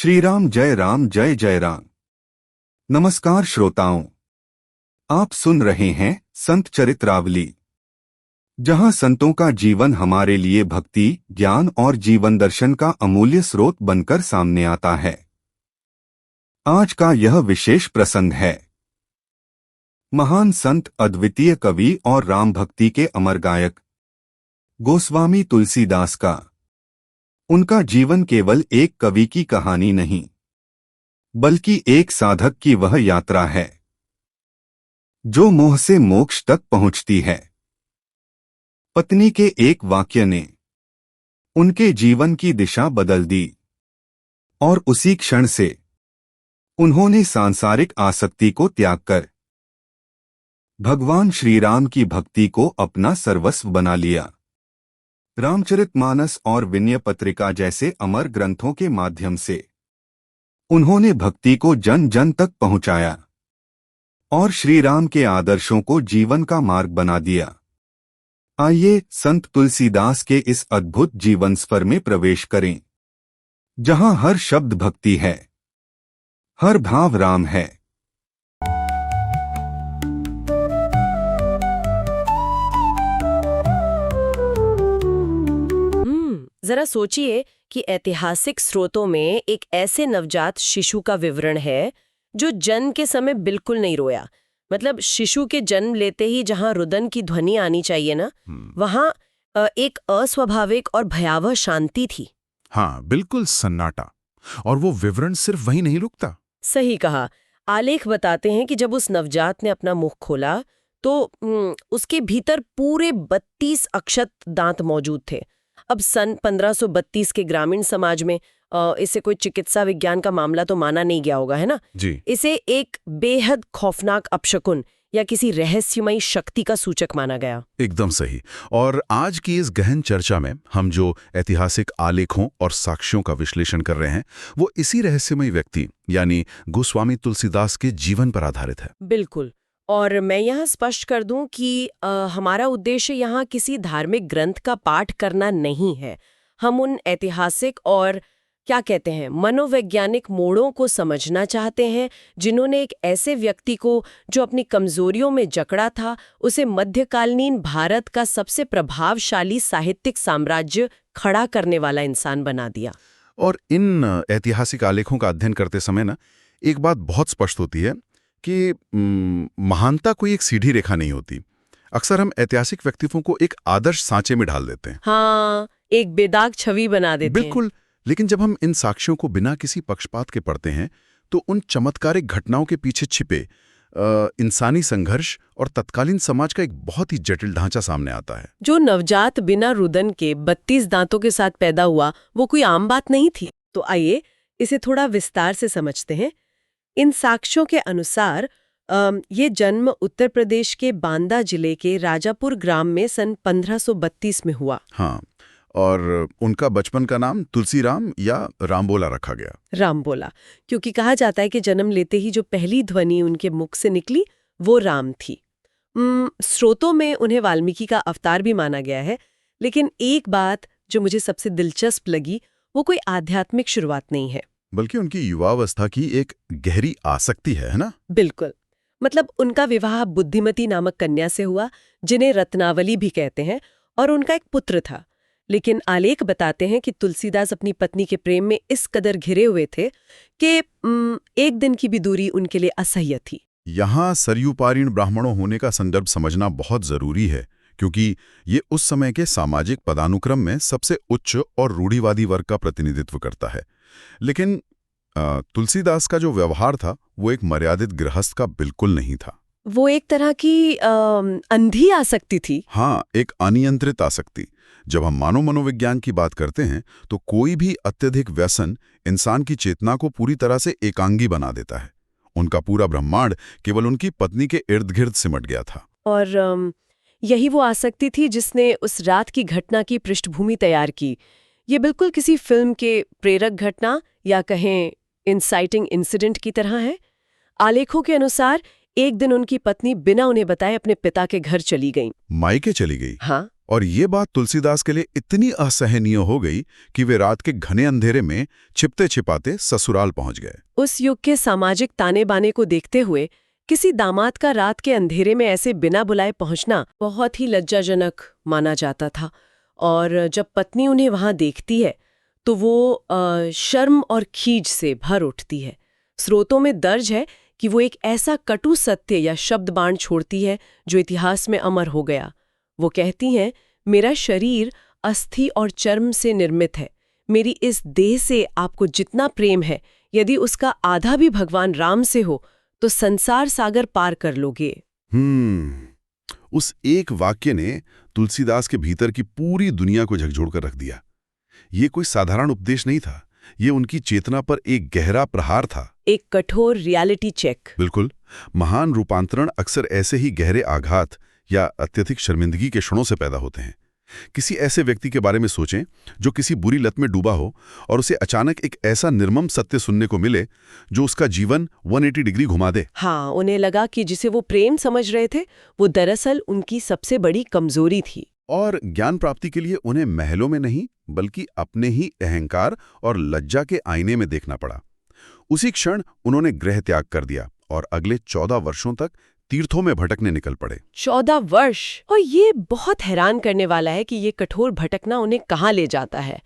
श्री राम जय जय राम। नमस्कार श्रोताओं, आप सुन रहे हैं संत चरित्रावली, जहां संतों का जीवन हमारे लिए भक्ति, ज्ञान और जीवन दर्शन का अमूल्य स्रोत बनकर सामने आता है। आज का यह विशेष प्रसंग है महान संत, अद्वितीय कवि और राम भक्ति के अमर गायक गोस्वामी तुलसीदास का। उनका जीवन केवल एक कवि की कहानी नहीं, बल्कि एक साधक की वह यात्रा है जो मोह से मोक्ष तक पहुंचती है। पत्नी के एक वाक्य ने उनके जीवन की दिशा बदल दी और उसी क्षण से उन्होंने सांसारिक आसक्ति को त्याग कर भगवान श्री राम की भक्ति को अपना सर्वस्व बना लिया। रामचरितमानस और विनय पत्रिका जैसे अमर ग्रंथों के माध्यम से उन्होंने भक्ति को जन जन तक पहुंचाया और श्री राम के आदर्शों को जीवन का मार्ग बना दिया। आइए संत तुलसीदास के इस अद्भुत जीवन स्फर में प्रवेश करें, जहां हर शब्द भक्ति है, हर भाव राम है। जरा सोचिए कि ऐतिहासिक स्रोतों में एक ऐसे नवजात शिशु का विवरण है जो जन्म के समय बिल्कुल नहीं रोया। मतलब शिशु के जन्म लेते ही जहां रुदन की ध्वनि आनी चाहिए ना, वहां एक अस्वाभाविक और भयावह शांति थी। हाँ, बिल्कुल सन्नाटा। और वो विवरण सिर्फ वही नहीं रुकता। सही कहा। आलेख बताते हैं कि जब उस नवजात ने अपना मुख खोला तो उसके भीतर पूरे 32 अक्षत दांत मौजूद थे। अब सन 1532 के ग्रामीण समाज में इसे कोई चिकित्सा विज्ञान का मामला तो माना नहीं गया होगा, है ना जी। इसे एक बेहद खौफनाक अपशकुन या किसी रहस्यमयी शक्ति का सूचक माना गया। एकदम सही। और आज की इस गहन चर्चा में हम जो ऐतिहासिक आलेखों और साक्ष्यों का विश्लेषण कर रहे हैं, वो इसी रहस्यमयी व्यक्ति यानी गोस्वामी तुलसीदास के जीवन पर आधारित है। बिल्कुल। और मैं यहाँ स्पष्ट कर दूं कि हमारा उद्देश्य यहाँ किसी धार्मिक ग्रंथ का पाठ करना नहीं है। हम उन ऐतिहासिक और क्या कहते हैं मनोवैज्ञानिक मोड़ों को समझना चाहते हैं जिन्होंने एक ऐसे व्यक्ति को जो अपनी कमजोरियों में जकड़ा था, उसे मध्यकालीन भारत का सबसे प्रभावशाली साहित्यिक साम्राज्य खड़ा करने वाला इंसान बना दिया। और इन ऐतिहासिक आलेखों का अध्ययन करते समय ना एक बात बहुत स्पष्ट होती है कि महानता कोई एक सीधी रेखा नहीं होती। अक्सर हम ऐतिहासिक व्यक्तित्वों को एक आदर्श सांचे में ढाल देते हैं। हाँ, एक बेदाग छवि बना देते हैं। बिल्कुल। लेकिन जब हम इन साक्ष्यों को बिना किसी पक्षपात के पढ़ते हैं तो उन चमत्कारिक घटनाओं के पीछे छिपे इंसानी संघर्ष और तत्कालीन समाज का एक बहुत ही जटिल ढांचा सामने आता है। जो नवजात बिना रुदन के 32 दांतों के साथ पैदा हुआ, वो कोई आम बात नहीं थी। तो आइए इसे थोड़ा विस्तार से समझते हैं। इन साक्ष्यों के अनुसार ये जन्म उत्तर प्रदेश के बांदा जिले के राजापुर ग्राम में सन 1532 में हुआ। हाँ, और उनका बचपन का नाम तुलसीराम या रामबोला रखा गया। रामबोला, क्योंकि कहा जाता है कि जन्म लेते ही जो पहली ध्वनि उनके मुख से निकली वो राम थी। स्रोतों में उन्हें वाल्मीकि का अवतार भी माना गया है। लेकिन एक बात जो मुझे सबसे दिलचस्प लगी, वो कोई आध्यात्मिक शुरुआत नहीं है, बल्कि उनकी युवावस्था की एक गहरी आसक्ति है ना? बिल्कुल। मतलब उनका विवाह बुद्धिमती नामक कन्या से हुआ, जिन्हें रत्नावली भी कहते हैं, और उनका एक पुत्र था। लेकिन आलेख बताते हैं कि तुलसीदास अपनी पत्नी के प्रेम में इस कदर घिरे हुए थे कि एक दिन की भी दूरी उनके लिए असह्य थी। यहाँ सरयूपारीण ब्राह्मणों होने का संदर्भ समझना बहुत जरूरी है, क्योंकि ये उस समय के सामाजिक पदानुक्रम में सबसे उच्च और रूढ़िवादी वर्ग का प्रतिनिधित्व करता है। लेकिन तुलसीदास का जो व्यवहार था वो एक मर्यादित गृहस्थ का बिल्कुल नहीं था। वो एक तरह की अंधी आसक्ति थी। हाँ, एक अनियंत्रित आसक्ति। जब हम मानव मनोविज्ञान की बात करते हैं तो कोई भी अत्यधिक व्यसन इंसान की चेतना को पूरी तरह से एकांगी बना देता है। उनका पूरा ब्रह्मांड केवल उनकी पत्नी के इर्द गिर्द सिमट गया था। और यही वो आसक्ति थी जिसने उस रात की घटना की पृष्ठभूमि तैयार की। ये बिल्कुल किसी फिल्म के प्रेरक घटना या कहें इंसाइटिंग इंसिडेंट की तरह है। आलेखों के अनुसार एक दिन उनकी पत्नी बिना उन्हें बताए अपने पिता के घर चली गई। मायके चली गई? हाँ, और ये बात तुलसीदास के लिए इतनी असहनीय हो गई कि वे रात के घने अंधेरे में छिपते छिपाते ससुराल पहुंच गए। उस युग के सामाजिक ताने बाने को देखते हुए किसी दामाद का रात के अंधेरे में ऐसे बिना बुलाए पहुंचना बहुत ही लज्जाजनक माना जाता था। और जब पत्नी उन्हें वहां देखती है तो वो शर्म और खीज से भर उठती है। स्रोतों में दर्ज है कि वो एक ऐसा कटु सत्य या शब्द बाण छोड़ती है जो इतिहास में अमर हो गया। वो कहती हैं, मेरा शरीर अस्थि और चर्म से निर्मित है। मेरी इस देह से आपको जितना प्रेम है, यदि उसका आधा भी भगवान राम से हो तो संसार सागर पार कर लोगे। उस एक वाक्य ने तुलसीदास के भीतर की पूरी दुनिया को झकझोर कर रख दिया। ये कोई साधारण उपदेश नहीं था, ये उनकी चेतना पर एक गहरा प्रहार था, एक कठोर रियलिटी चेक। बिल्कुल। महान रूपांतरण अक्सर ऐसे ही गहरे आघात या अत्यधिक शर्मिंदगी के क्षणों से पैदा होते हैं। किसी ऐसे व्यक्ति के बारे में सोचें जो किसी बुरी लत में डूबा हो और उसे अचानक एक ऐसा निर्मम सत्य सुनने को मिले जो उसका जीवन 180 डिग्री घुमा दे। हाँ, उन्हें लगा कि जिसे वो प्रेम समझ रहे थे वो दरअसल उनकी सबसे बड़ी कमजोरी थी। और ज्ञान प्राप्ति के लिए उन्हें महलों में नहीं बल्कि अपने ही अहंकार और लज्जा के आईने में देखना पड़ा। उसी क्षण उन्होंने गृह त्याग कर दिया और अगले 14 वर्षों तक तीर्थों में भटकने निकल पड़े। 14 वर्ष! और ये बहुत हैरान करने वाला है कि ये कठोर भटकना उन्हें कहाँ ले जाता है।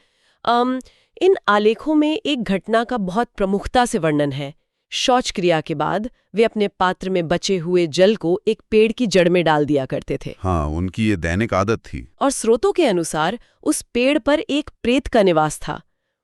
इन आलेखों में एक घटना का बहुत प्रमुखता से वर्णन है। शौच क्रिया के बाद वे अपने पात्र में बचे हुए जल को एक पेड़ की जड़ में डाल दिया करते थे। हाँ, उनकी ये दैनिक आदत थी। और स्रोतों के अनुसार उस पेड़ पर एक प्रेत का निवास था।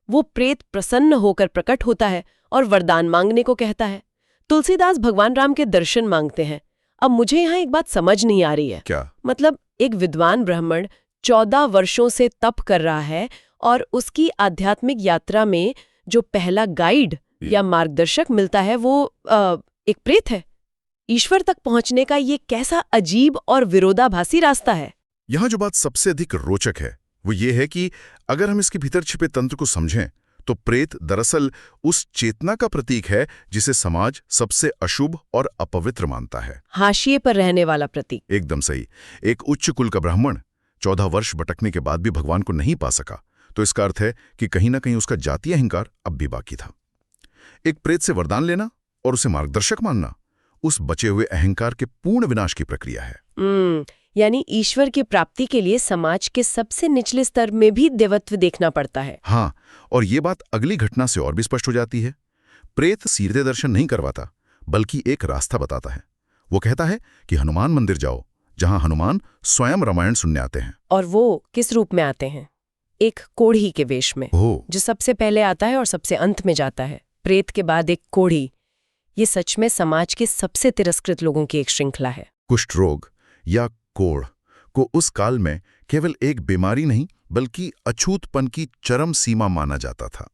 वो प्रेत प्रसन्न होकर प्रकट होता है और वरदान मांगने को कहता है। तुलसीदास भगवान राम के दर्शन मांगते हैं। अब मुझे यहाँ एक बात समझ नहीं आ रही है। क्या? मतलब एक विद्वान ब्राह्मण 14 वर्षों से तप कर रहा है और उसकी आध्यात्मिक यात्रा में जो पहला गाइड या मार्गदर्शक मिलता है वो एक प्रेत है। ईश्वर तक पहुंचने का ये कैसा अजीब और विरोधाभासी रास्ता है। यहाँ जो बात सबसे अधिक रोचक है वो ये है कि अगर हम इसके भीतर छिपे तंत्र को समझें तो प्रेत दरअसल उस चेतना का प्रतीक है जिसे समाज सबसे अशुभ और अपवित्र मानता है। हाशिए पर रहने वाला प्रतीक। एकदम सही। एक उच्च कुल का ब्राह्मण 14 वर्ष भटकने के बाद भी भगवान को नहीं पा सका, तो इसका अर्थ है कि कहीं ना कहीं उसका जातीय अहंकार अब भी बाकी था। एक प्रेत से वरदान लेना और उसे मार्गदर्शक मानना उस बचे हुए अहंकार के पूर्ण विनाश की प्रक्रिया है। यानी ईश्वर की प्राप्ति के लिए समाज के सबसे निचले स्तर में भी देवत्व देखना पड़ता है। हाँ, और ये बात अगली घटना से और भी स्पष्ट हो जाती है। प्रेत सीधे दर्शन नहीं करवाता बल्कि एक रास्ता बताता है। वो कहता है कि हनुमान मंदिर जाओ, जहां हनुमान स्वयं रामायण सुनने आते हैं। और वो किस रूप में आते हैं? एक कोढ़ी के वेश में, जो सबसे पहले आता है और सबसे अंत में जाता है। प्रेत के बाद एक कोढ़ी। ये सच में समाज के सबसे तिरस्कृत लोगों की एक श्रृंखला है। कुष्ठ रोग या कोढ़ को उस काल में केवल एक बीमारी नहीं बल्कि अछूतपन की चरम सीमा माना जाता था।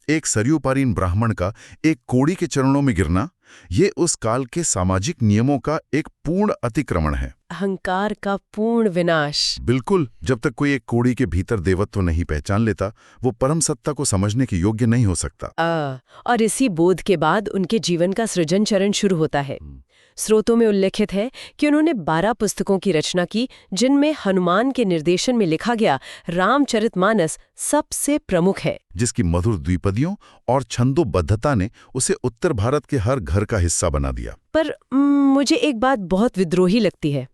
एक सरयूपारीन ब्राह्मण का एक कोढ़ी के चरणों में गिरना, ये उस काल के सामाजिक नियमों का एक पूर्ण अतिक्रमण है। अहंकार का पूर्ण विनाश। बिल्कुल। जब तक कोई एक कोढ़ी के भीतर देवत्व नहीं पहचान लेता, वो परम सत्ता को समझने के योग्य नहीं हो सकता। और इसी बोध के बाद उनके जीवन का सृजन चरण शुरू होता है। स्रोतों में उल्लेखित है कि उन्होंने 12 पुस्तकों की रचना की, जिनमें हनुमान के निर्देशन में लिखा गया रामचरितमानस सबसे प्रमुख है, जिसकी मधुर द्विपदियों और छंदोबद्धता ने उसे उत्तर भारत के हर घर का हिस्सा बना दिया। पर मुझे एक बात बहुत विद्रोही लगती है।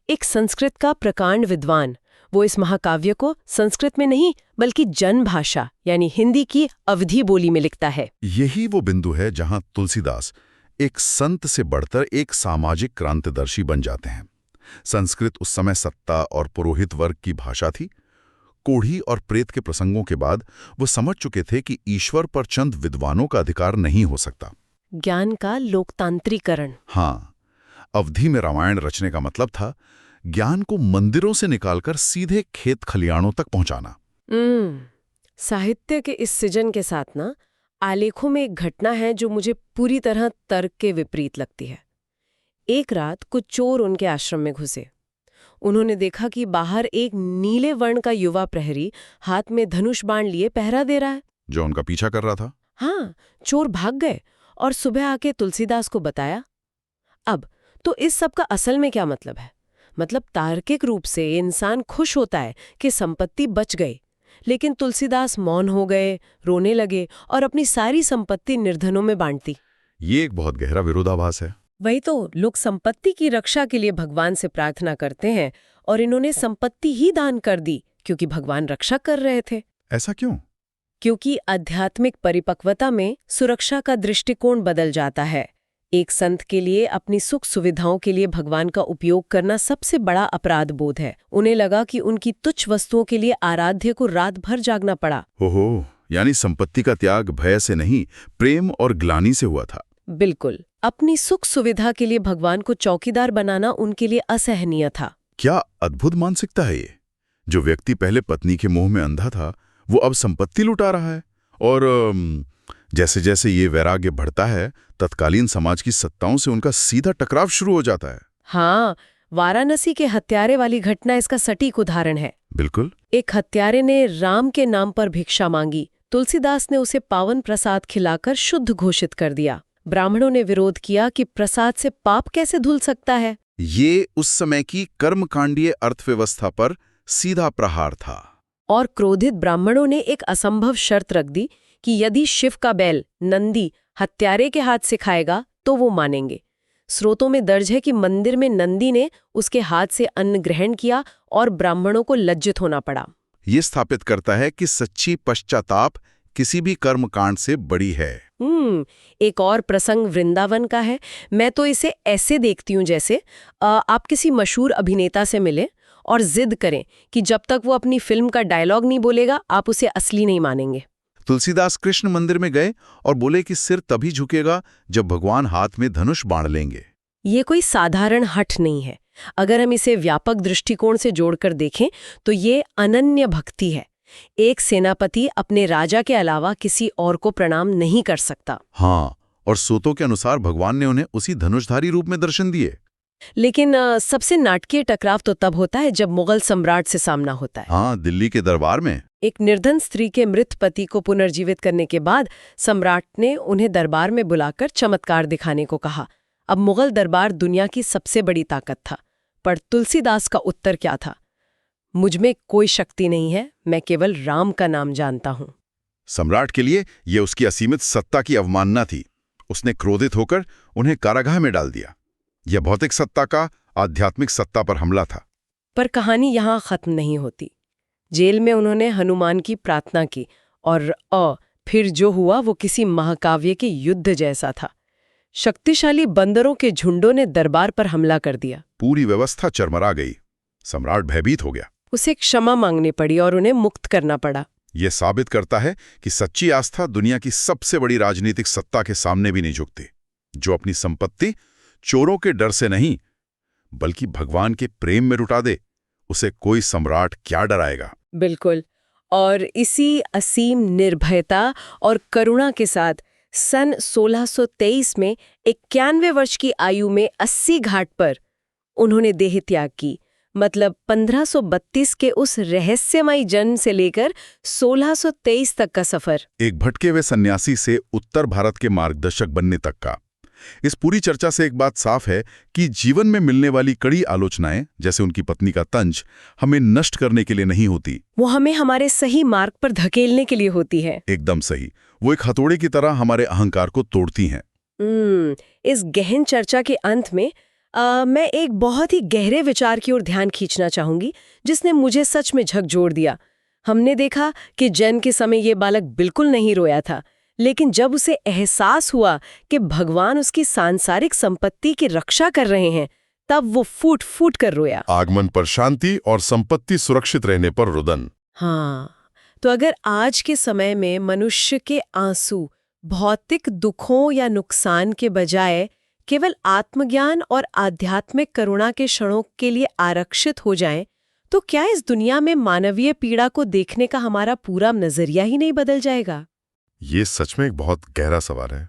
एक संस्कृत का प्रकांड विद्वान वो इस महाकाव्य को संस्कृत में नहीं बल्कि जन भाषा यानी हिंदी की अवधी बोली में लिखता है। यही वो बिंदु है जहां तुलसीदास एक संत से बढ़कर एक सामाजिक क्रांतिदर्शी बन जाते हैं। संस्कृत उस समय सत्ता और पुरोहित वर्ग की भाषा थी। कोढ़ी और प्रेत के प्रसंगों के बाद वो समझ चुके थे कि ईश्वर पर चंद विद्वानों का अधिकार नहीं हो सकता। ज्ञान का लोकतांत्रिकरण। हाँ, अवधि में रामायण रचने का मतलब था ज्ञान को मंदिरों से निकालकर सीधे खेत खलियानों तक पहुंचाना। साहित्य के इस सृजन के साथ ना आलेखों में एक घटना है जो मुझे पूरी तरह तर्क के विपरीत लगती है। एक रात कुछ चोर उनके आश्रम में घुसे। उन्होंने देखा कि बाहर एक नीले वर्ण का युवा प्रहरी हाथ में धनुष बाण लिए पहरा दे रहा है, जो उनका पीछा कर रहा था। हाँ, चोर भाग गए और सुबह आके तुलसीदास को बताया। अब तो इस सब का असल में क्या मतलब है? मतलब तार्किक रूप से इंसान खुश होता है कि संपत्ति बच गई, लेकिन तुलसीदास मौन हो गए, रोने लगे और अपनी सारी संपत्ति निर्धनों में बांट दी। ये एक बहुत गहरा विरोधाभास है। वही तो, लोग संपत्ति की रक्षा के लिए भगवान से प्रार्थना करते हैं और इन्होंने संपत्ति ही दान कर दी क्योंकि भगवान रक्षा कर रहे थे। ऐसा क्यों? क्योंकि आध्यात्मिक परिपक्वता में सुरक्षा का दृष्टिकोण बदल जाता है। एक संत के लिए अपनी सुख सुविधाओं के लिए भगवान का उपयोग करना सबसे बड़ा अपराध बोध है। उन्हें लगा कि उनकी तुच्छ वस्तुओं के लिए आराध्य को रात भर जागना पड़ा। ओहो, यानी संपत्ति का त्याग भय से नहीं, प्रेम और ग्लानि से हुआ था। बिल्कुल, अपनी सुख सुविधा के लिए भगवान को चौकीदार बनाना उनके लिए असहनीय था। क्या अद्भुत मानसिकता है ये। जो व्यक्ति पहले पत्नी के मोह में अंधा था, वो अब संपत्ति लुटा रहा है। और जैसे जैसे ये वैराग्य बढ़ता है, तत्कालीन समाज की सत्ताओं से उनका सीधा टकराव शुरू हो जाता है। हाँ, वाराणसी के हत्यारे वाली घटना इसका सटीक उदाहरण है। बिल्कुल। एक हत्यारे ने राम के नाम पर भिक्षा मांगी। तुलसीदास ने उसे पावन प्रसाद खिलाकर शुद्ध घोषित कर दिया। ब्राह्मणों ने विरोध किया कि प्रसाद से पाप कैसे धुल सकता है। ये उस समय की कर्मकांडीय अर्थव्यवस्था पर सीधा प्रहार था। और क्रोधित ब्राह्मणों ने एक असंभव शर्त रख दी कि यदि शिव का बैल नंदी हत्यारे के हाथ से खाएगा तो वो मानेंगे। स्रोतों में दर्ज है कि मंदिर में नंदी ने उसके हाथ से अन्न ग्रहण किया और ब्राह्मणों को लज्जित होना पड़ा। ये स्थापित करता है कि सच्ची पश्चाताप किसी भी कर्मकांड से बड़ी है। एक और प्रसंग वृंदावन का है। मैं तो इसे ऐसे देखती हूँ जैसे आप किसी मशहूर अभिनेता से मिले और जिद करें कि जब तक वो अपनी फिल्म का डायलॉग नहीं बोलेगा आप उसे असली नहीं मानेंगे। तुलसीदास कृष्ण मंदिर में गए और बोले कि सिर तभी झुकेगा जब भगवान हाथ में धनुष बाण लेंगे। ये कोई साधारण हठ नहीं है। अगर हम इसे व्यापक दृष्टिकोण से जोड़कर देखें तो ये अनन्य भक्ति है। एक सेनापति अपने राजा के अलावा किसी और को प्रणाम नहीं कर सकता। हाँ, और सूतों के अनुसार भगवान ने उन्हें उसी धनुषधारी रूप में दर्शन दिए। लेकिन सबसे नाटकीय टकराव तो तब होता है जब मुगल सम्राट से सामना होता है। हाँ, दिल्ली के दरबार में एक निर्धन स्त्री के मृत पति को पुनर्जीवित करने के बाद सम्राट ने उन्हें दरबार में बुलाकर चमत्कार दिखाने को कहा। अब मुगल दरबार दुनिया की सबसे बड़ी ताकत था, पर तुलसीदास का उत्तर क्या था? मुझ में कोई शक्ति नहीं है, मैं केवल राम का नाम जानता हूं। सम्राट के लिए यह उसकी असीमित सत्ता की अवमानना थी। उसने क्रोधित होकर उन्हें कारागाह में डाल दिया। यह भौतिक सत्ता का आध्यात्मिक सत्ता पर हमला था। पर कहानी यहां खत्म नहीं होती। जेल में उन्होंने हनुमान की प्रार्थना की और फिर जो हुआ वो किसी महाकाव्य के युद्ध जैसा था। शक्तिशाली बंदरों के झुंडों ने दरबार पर हमला कर दिया। पूरी व्यवस्था चरमरा गई। सम्राट भयभीत हो गया। उसे क्षमा मांगनी पड़ी और उन्हें मुक्त करना पड़ा। यह साबित करता है कि सच्ची आस्था दुनिया की सबसे बड़ी राजनीतिक सत्ता के सामने भी नहीं झुकती। जो अपनी संपत्ति चोरों के डर से नहीं बल्कि भगवान के प्रेम में लुटा दे, उसे कोई सम्राट क्या डराएगा। बिल्कुल। और इसी असीम निर्भयता और करुणा के साथ सन 1623 में 91 वर्ष की आयु में 80 घाट पर उन्होंने देह त्याग की। मतलब 1532 के उस रहस्यमयी जन्म से लेकर 1623 तक का सफर। एक भटके हुए सन्यासी से उत्तर भारत के मार्गदर्शक बनने तक का। इस पूरी चर्चा से एक बात साफ है कि जीवन में मिलने वाली कड़ी आलोचनाएं, जैसे उनकी पत्नी का तंज, हमें नष्ट करने के लिए नहीं होती। वो हमें हमारे सही मार्ग पर धकेलने के लिए होती है। एकदम सही। वो एक हथौड़े की तरह हमारे अहंकार को तोड़ती हैं। इस गहन चर्चा के अंत में मैं एक बहुत ही गहरे विचार की ओर ध्यान खींचना चाहूंगी, जिसने मुझे सच में झकझोर दिया। हमने देखा कि जन्म के समय ये बालक बिल्कुल नहीं रोया था, लेकिन जब उसे एहसास हुआ कि भगवान उसकी सांसारिक संपत्ति की रक्षा कर रहे हैं, तब वो फूट फूट कर रोया। आगमन पर शांति और संपत्ति सुरक्षित रहने पर रुदन। हाँ, तो अगर आज के समय में मनुष्य के आंसू भौतिक दुखों या नुकसान के बजाय केवल आत्मज्ञान और आध्यात्मिक करुणा के क्षणों के लिए आरक्षित हो जाएं, तो क्या इस दुनिया में मानवीय पीड़ा को देखने का हमारा पूरा नजरिया ही नहीं बदल जाएगा? ये सच में एक बहुत गहरा सवाल है।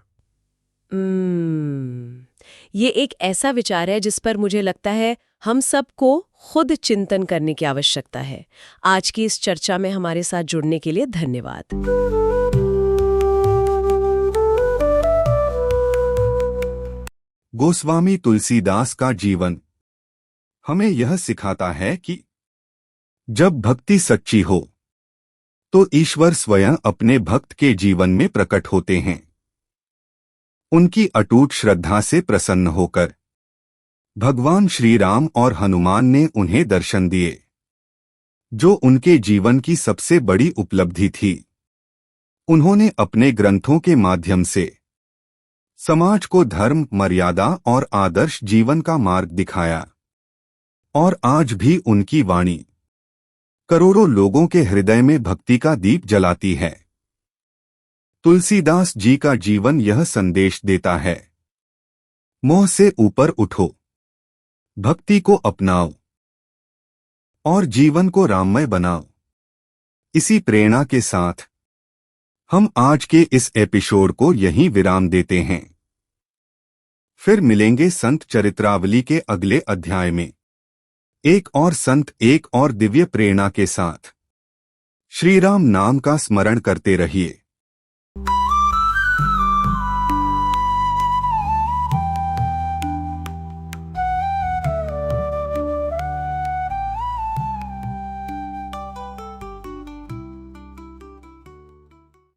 ये एक ऐसा विचार है जिस पर मुझे लगता है हम सबको खुद चिंतन करने की आवश्यकता है। आज की इस चर्चा में हमारे साथ जुड़ने के लिए धन्यवाद। गोस्वामी तुलसीदास का जीवन। हमें यह सिखाता है कि जब भक्ति सच्ची हो तो ईश्वर स्वयं अपने भक्त के जीवन में प्रकट होते हैं। उनकी अटूट श्रद्धा से प्रसन्न होकर भगवान श्री राम और हनुमान ने उन्हें दर्शन दिए, जो उनके जीवन की सबसे बड़ी उपलब्धि थी। उन्होंने अपने ग्रंथों के माध्यम से समाज को धर्म, मर्यादा और आदर्श जीवन का मार्ग दिखाया, और आज भी उनकी वाणी करोड़ों लोगों के हृदय में भक्ति का दीप जलाती है। तुलसीदास जी का जीवन यह संदेश देता है, मोह से ऊपर उठो, भक्ति को अपनाओ और जीवन को राममय बनाओ। इसी प्रेरणा के साथ हम आज के इस एपिसोड को यहीं विराम देते हैं। फिर मिलेंगे संत चरित्रावली के अगले अध्याय में एक और संत, एक और दिव्य प्रेरणा के साथ। श्री राम नाम का स्मरण करते रहिए।